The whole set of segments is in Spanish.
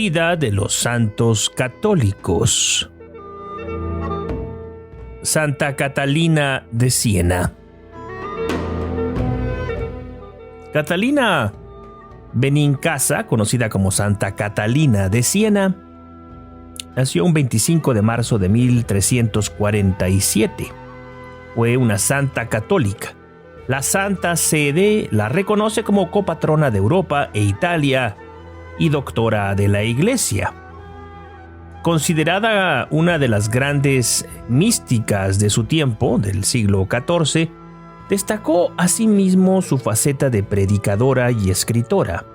Vida de los santos católicos. Santa Catalina de Siena. Catalina Benincasa, conocida como Santa Catalina de Siena, nació un 25 de marzo de 1347. Fue una santa católica. La Santa Sede la reconoce como copatrona de Europa e Italia y doctora de la Iglesia. Considerada una de las grandes místicas de su tiempo, del siglo XIV, destacó asimismo su faceta de predicadora y escritora,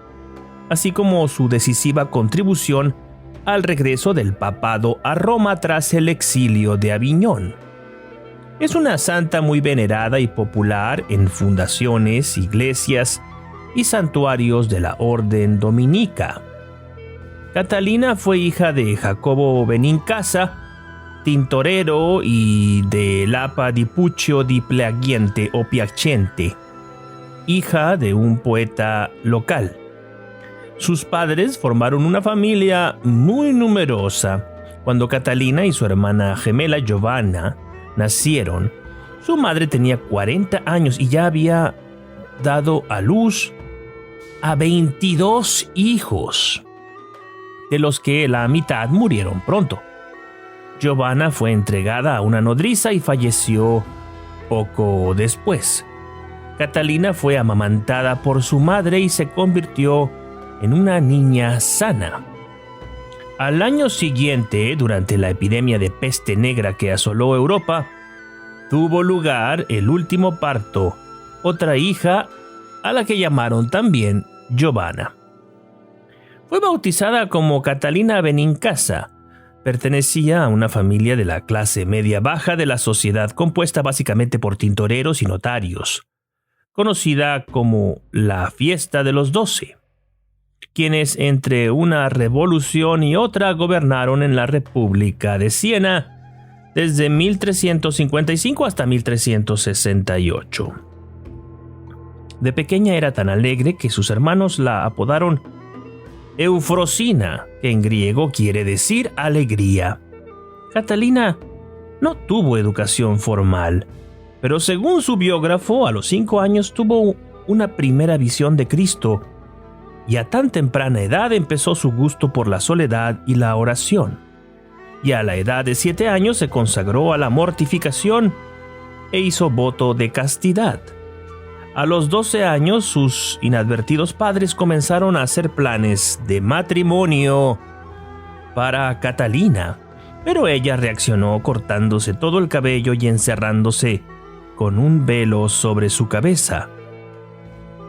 así como su decisiva contribución al regreso del papado a Roma tras el exilio de Aviñón. Es una santa muy venerada y popular en fundaciones, iglesias y santuarios de la orden dominica. Catalina fue hija de Jacobo Benincasa, tintorero, y de Lapa di Puccio di Plagiente o Piacente, hija de un poeta local. Sus padres formaron una familia muy numerosa. Cuando Catalina y su hermana gemela Giovanna nacieron, su madre tenía 40 años y ya había dado a luz a 22 hijos, de los que la mitad murieron pronto. Giovanna fue entregada a una nodriza y falleció poco después. Catalina fue amamantada por su madre y se convirtió en una niña sana. Al año siguiente, durante la epidemia de peste negra que asoló Europa, tuvo lugar el último parto, otra hija a la que llamaron también Giovanna. Fue bautizada como Catalina Benincasa. Pertenecía a una familia de la clase media-baja de la sociedad, compuesta básicamente por tintoreros y notarios, conocida como la Fiesta de los 12, quienes entre una revolución y otra gobernaron en la República de Siena desde 1355 hasta 1368. De pequeña era tan alegre que sus hermanos la apodaron Eufrosina, que en griego quiere decir alegría. Catalina no tuvo educación formal, pero según su biógrafo, a los 5 años tuvo una primera visión de Cristo y a tan temprana edad empezó su gusto por la soledad y la oración. Y a la edad de 7 años se consagró a la mortificación e hizo voto de castidad. A los 12 años, sus inadvertidos padres comenzaron a hacer planes de matrimonio para Catalina, pero ella reaccionó cortándose todo el cabello y encerrándose con un velo sobre su cabeza.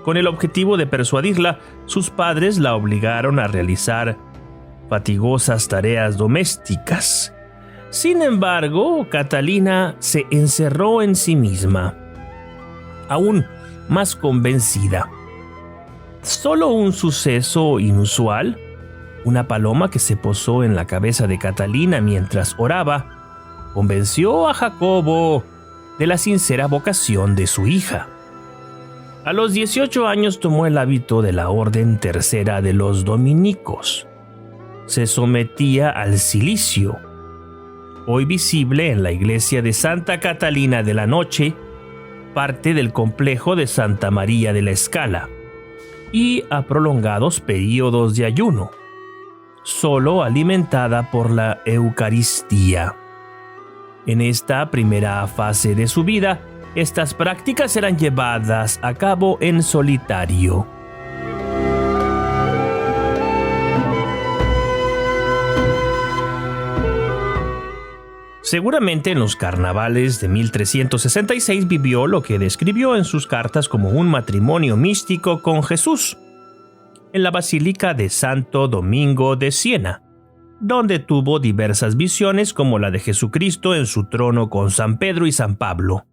Con el objetivo de persuadirla, sus padres la obligaron a realizar fatigosas tareas domésticas. Sin embargo, Catalina se encerró en sí misma, aún más convencida. Solo un suceso inusual, una paloma que se posó en la cabeza de Catalina mientras oraba, convenció a Jacobo de la sincera vocación de su hija. A los 18 años tomó el hábito de la Orden Tercera de los Dominicos. Se sometía al cilicio, hoy visible en la iglesia de Santa Catalina de la Noche, parte del complejo de Santa María de la Scala, y a prolongados períodos de ayuno, solo alimentada por la Eucaristía. En esta primera fase de su vida, estas prácticas eran llevadas a cabo en solitario. Seguramente en los carnavales de 1366 vivió lo que describió en sus cartas como un matrimonio místico con Jesús, en la Basílica de Santo Domingo de Siena, donde tuvo diversas visiones como la de Jesucristo en su trono con San Pedro y San Pablo,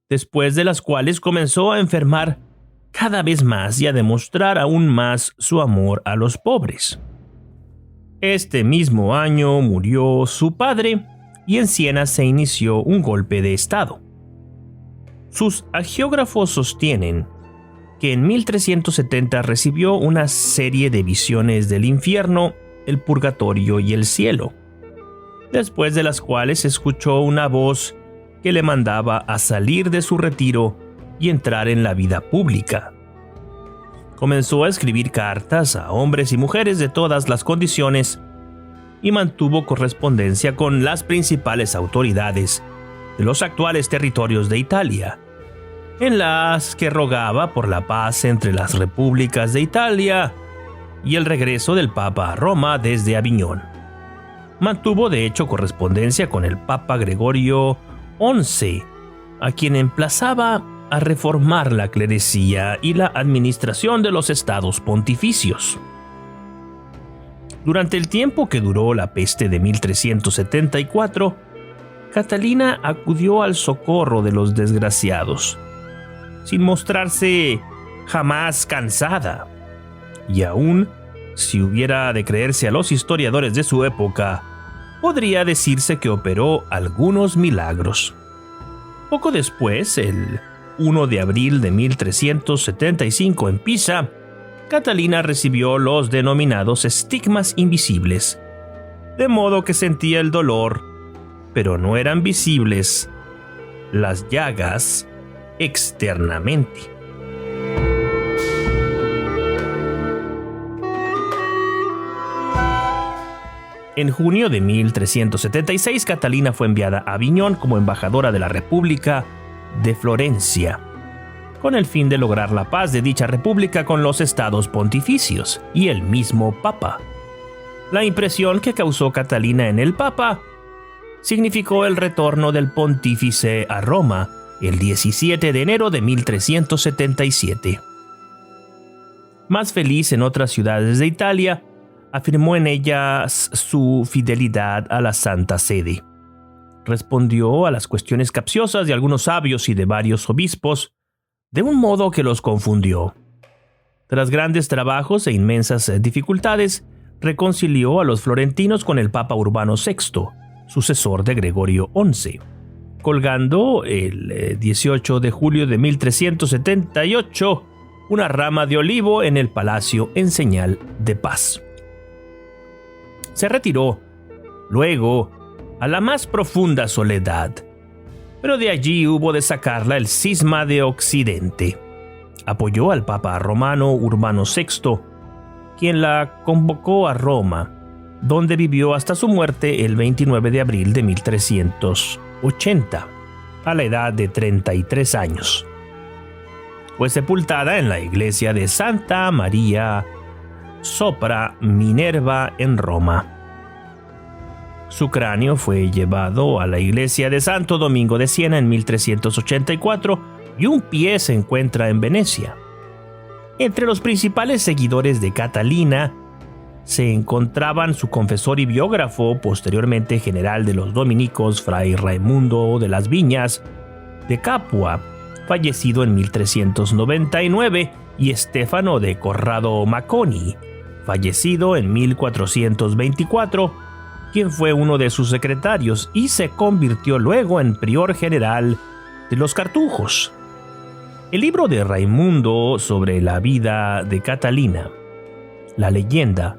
después de las cuales comenzó a enfermar cada vez más y a demostrar aún más su amor a los pobres. Este mismo año murió su padre y en Siena se inició un golpe de estado. Sus hagiógrafos sostienen que en 1370 recibió una serie de visiones del infierno, el purgatorio y el cielo, después de las cuales escuchó una voz que le mandaba a salir de su retiro y entrar en la vida pública. Comenzó a escribir cartas a hombres y mujeres de todas las condiciones y mantuvo correspondencia con las principales autoridades de los actuales territorios de Italia, en las que rogaba por la paz entre las repúblicas de Italia y el regreso del Papa a Roma desde Aviñón. Mantuvo de hecho correspondencia con el Papa Gregorio XI, a quien emplazaba a reformar la clerecía y la administración de los estados pontificios. Durante el tiempo que duró la peste de 1374, Catalina acudió al socorro de los desgraciados, sin mostrarse jamás cansada, y aún si hubiera de creerse a los historiadores de su época, podría decirse que operó algunos milagros. Poco después, el 1 de abril de 1375 en Pisa, Catalina recibió los denominados estigmas invisibles, de modo que sentía el dolor, pero no eran visibles las llagas externamente. En junio de 1376, Catalina fue enviada a Aviñón como embajadora de la República de Florencia, con el fin de lograr la paz de dicha república con los estados pontificios y el mismo Papa. La impresión que causó Catalina en el Papa significó el retorno del pontífice a Roma el 17 de enero de 1377. Más feliz en otras ciudades de Italia, afirmó en ellas su fidelidad a la Santa Sede. Respondió a las cuestiones capciosas de algunos sabios y de varios obispos, de un modo que los confundió. Tras grandes trabajos e inmensas dificultades, reconcilió a los florentinos con el Papa Urbano VI, sucesor de Gregorio XI, colgando el 18 de julio de 1378 una rama de olivo en el palacio en señal de paz. Se retiró, luego, a la más profunda soledad, pero de allí hubo de sacarla el cisma de Occidente. Apoyó al Papa romano Urbano VI, quien la convocó a Roma, donde vivió hasta su muerte el 29 de abril de 1380, a la edad de 33 años. Fue sepultada en la iglesia de Santa María Sopra Minerva en Roma. Su cráneo fue llevado a la iglesia de Santo Domingo de Siena en 1384 y un pie se encuentra en Venecia. Entre los principales seguidores de Catalina se encontraban su confesor y biógrafo, posteriormente general de los dominicos, Fray Raimundo de las Viñas de Capua, fallecido en 1399, y Stefano de Corrado Maconi, fallecido en 1424, quien fue uno de sus secretarios y se convirtió luego en prior general de los cartujos. El libro de Raimundo sobre la vida de Catalina, la leyenda,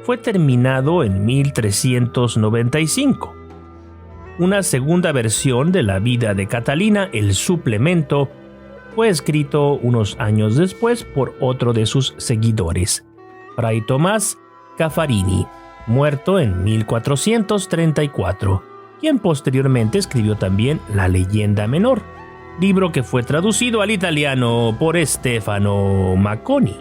fue terminado en 1395. Una segunda versión de la vida de Catalina, el suplemento, fue escrito unos años después por otro de sus seguidores, Fray Tomás Caffarini, muerto en 1434, quien posteriormente escribió también La leyenda menor, libro que fue traducido al italiano por Stefano Maconi.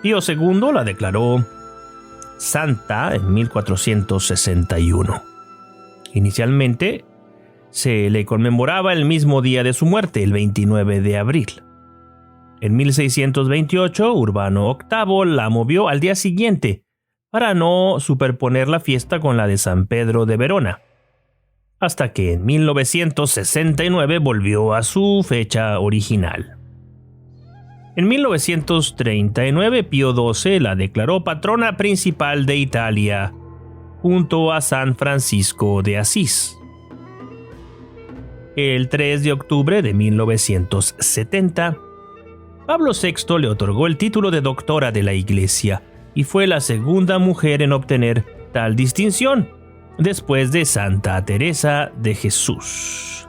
Pío II la declaró santa en 1461. Inicialmente Se le conmemoraba el mismo día de su muerte, el 29 de abril. En 1628, Urbano VIII la movió al día siguiente para no superponer la fiesta con la de San Pedro de Verona, hasta que en 1969 volvió a su fecha original. En 1939, Pío XII la declaró patrona principal de Italia, junto a San Francisco de Asís. El 3 de octubre de 1970, Pablo VI le otorgó el título de doctora de la Iglesia y fue la segunda mujer en obtener tal distinción, después de Santa Teresa de Jesús.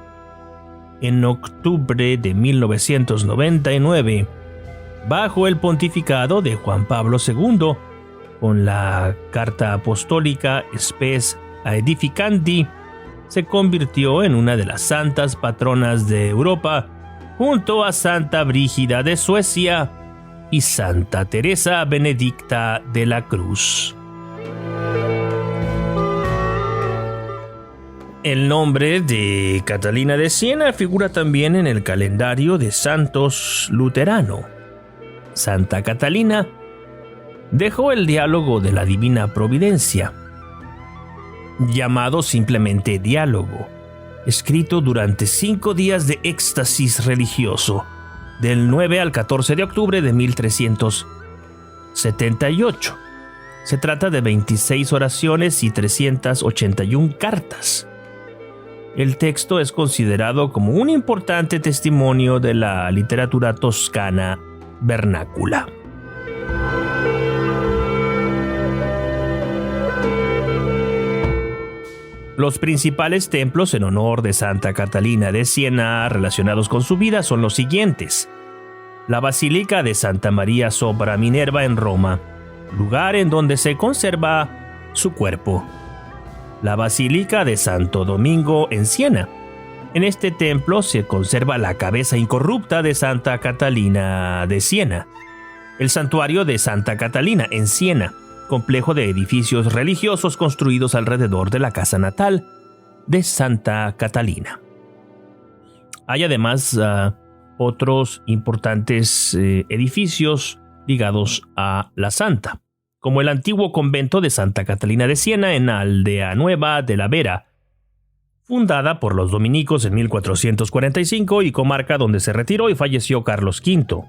En octubre de 1999, bajo el pontificado de Juan Pablo II, con la Carta Apostólica Spes Aedificanti, se convirtió en una de las santas patronas de Europa, junto a Santa Brígida de Suecia y Santa Teresa Benedicta de la Cruz. El nombre de Catalina de Siena figura también en el calendario de santos luterano. Santa Catalina dejó el diálogo de la Divina Providencia, llamado simplemente diálogo, escrito durante 5 días de éxtasis religioso, del 9 al 14 de octubre de 1378. Se trata de 26 oraciones y 381 cartas. El texto es considerado como un importante testimonio de la literatura toscana vernácula. Los principales templos en honor de Santa Catalina de Siena relacionados con su vida son los siguientes: la Basílica de Santa María sopra Minerva en Roma, lugar en donde se conserva su cuerpo. La Basílica de Santo Domingo en Siena. En este templo se conserva la cabeza incorrupta de Santa Catalina de Siena. El Santuario de Santa Catalina en Siena, complejo de edificios religiosos construidos alrededor de la casa natal de Santa Catalina. Hay además otros importantes edificios ligados a la santa, como el antiguo convento de Santa Catalina de Siena en Aldea Nueva de la Vera, fundada por los dominicos en 1445 y comarca donde se retiró y falleció Carlos V.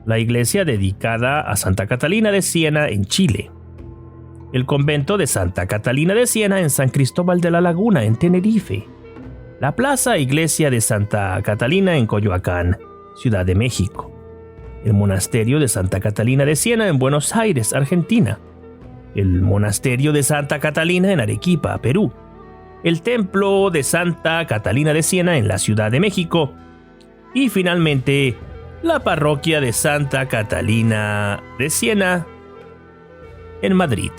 La iglesia dedicada a Santa Catalina de Siena en Chile. El convento de Santa Catalina de Siena en San Cristóbal de la Laguna en Tenerife. La plaza iglesia de Santa Catalina en Coyoacán, Ciudad de México. El monasterio de Santa Catalina de Siena en Buenos Aires, Argentina. El monasterio de Santa Catalina en Arequipa, Perú. El templo de Santa Catalina de Siena en la Ciudad de México. Y finalmente, la parroquia de Santa Catalina de Siena en Madrid.